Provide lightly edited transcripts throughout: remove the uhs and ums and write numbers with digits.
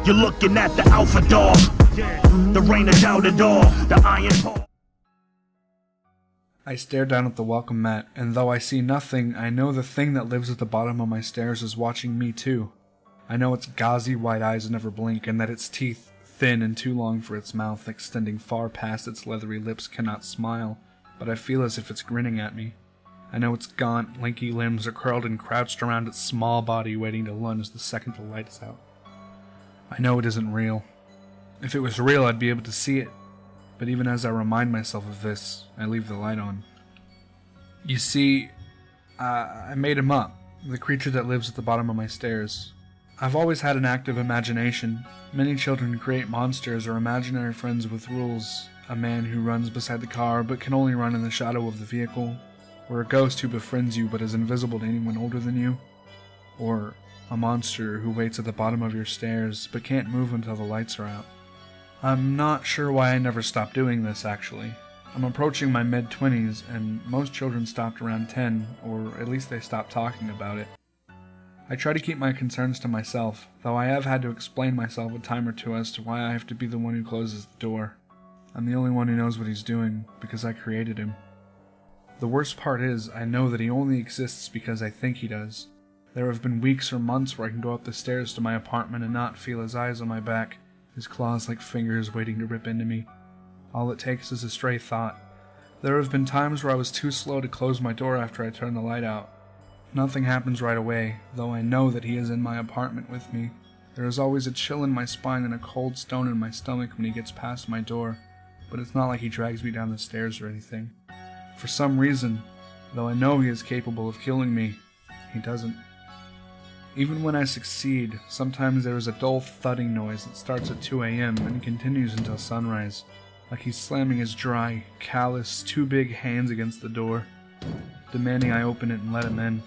You're looking at the alpha dog. There ain't a doubt at all. The iron paw. I stare down at the welcome mat, and though I see nothing, I know the thing that lives at the bottom of my stairs is watching me too. I know its gauzy white eyes never blink, and that its teeth, thin and too long for its mouth, extending far past its leathery lips, cannot smile, but I feel as if it's grinning at me. I know its gaunt, lanky limbs are curled and crouched around its small body, waiting to lunge the second the light is out. I know it isn't real. If it was real, I'd be able to see it. But even as I remind myself of this, I leave the light on. You see, I made him up, the creature that lives at the bottom of my stairs. I've always had an active imagination. Many children create monsters or imaginary friends with rules. A man who runs beside the car but can only run in the shadow of the vehicle. Or a ghost who befriends you but is invisible to anyone older than you. Or a monster who waits at the bottom of your stairs but can't move until the lights are out. I'm not sure why I never stopped doing this, actually. I'm approaching my mid-20s, and most children stopped around 10, or at least they stopped talking about it. I try to keep my concerns to myself, though I have had to explain myself a time or two as to why I have to be the one who closes the door. I'm the only one who knows what he's doing, because I created him. The worst part is, I know that he only exists because I think he does. There have been weeks or months where I can go up the stairs to my apartment and not feel his eyes on my back, his claws like fingers waiting to rip into me. All it takes is a stray thought. There have been times where I was too slow to close my door after I turned the light out. Nothing happens right away, though I know that he is in my apartment with me. There is always a chill in my spine and a cold stone in my stomach when he gets past my door, but it's not like he drags me down the stairs or anything. For some reason, though I know he is capable of killing me, he doesn't. Even when I succeed, sometimes there is a dull thudding noise that starts at 2 a.m. and continues until sunrise, like he's slamming his dry, callous, too big hands against the door, demanding I open it and let him in.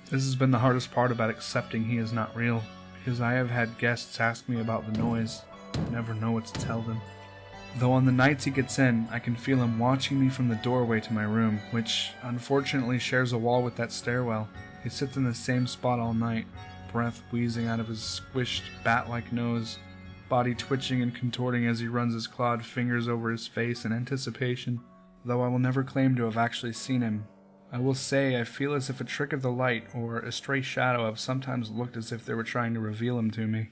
This has been the hardest part about accepting he is not real, because I have had guests ask me about the noise, and never know what to tell them. Though on the nights he gets in, I can feel him watching me from the doorway to my room, which unfortunately shares a wall with that stairwell. He sits in the same spot all night, breath wheezing out of his squished, bat-like nose, body twitching and contorting as he runs his clawed fingers over his face in anticipation. Though I will never claim to have actually seen him, I will say I feel as if a trick of the light or a stray shadow have sometimes looked as if they were trying to reveal him to me.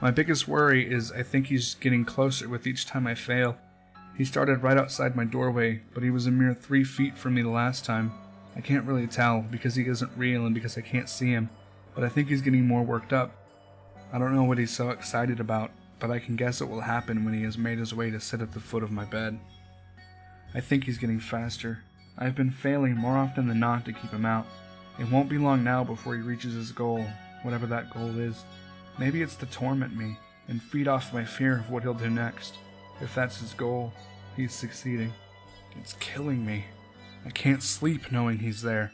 My biggest worry is I think he's getting closer with each time I fail. He started right outside my doorway, but he was a mere 3 feet from me the last time. I can't really tell because he isn't real and because I can't see him, but I think he's getting more worked up. I don't know what he's so excited about, but I can guess it will happen when he has made his way to sit at the foot of my bed. I think he's getting faster. I've been failing more often than not to keep him out. It won't be long now before he reaches his goal, whatever that goal is. Maybe it's to torment me and feed off my fear of what he'll do next. If that's his goal, he's succeeding. It's killing me. I can't sleep knowing he's there.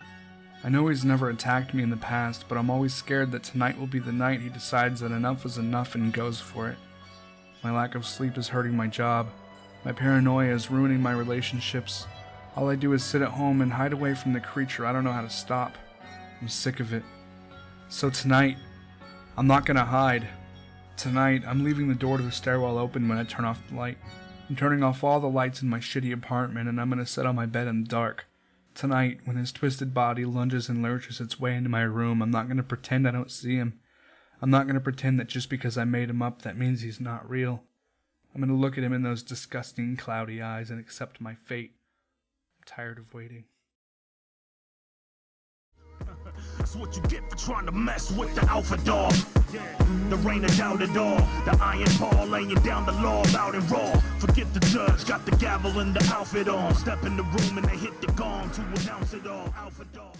I know he's never attacked me in the past, but I'm always scared that tonight will be the night he decides that enough is enough and goes for it. My lack of sleep is hurting my job. My paranoia is ruining my relationships. All I do is sit at home and hide away from the creature I don't know how to stop. I'm sick of it. So tonight, I'm not gonna hide. Tonight, I'm leaving the door to the stairwell open when I turn off the light. I'm turning off all the lights in my shitty apartment and I'm gonna sit on my bed in the dark. Tonight, when his twisted body lunges and lurches its way into my room, I'm not gonna pretend I don't see him. I'm not gonna pretend that just because I made him up, that means he's not real. I'm gonna look at him in those disgusting, cloudy eyes and accept my fate. I'm tired of waiting. That's what you get for trying to mess with the alpha dog. There ain't a doubt at all. The iron paw laying down the law loud and raw. Forget the judge, got the gavel and the outfit on. Step in the room and they hit the gong to announce it all. Alpha dog.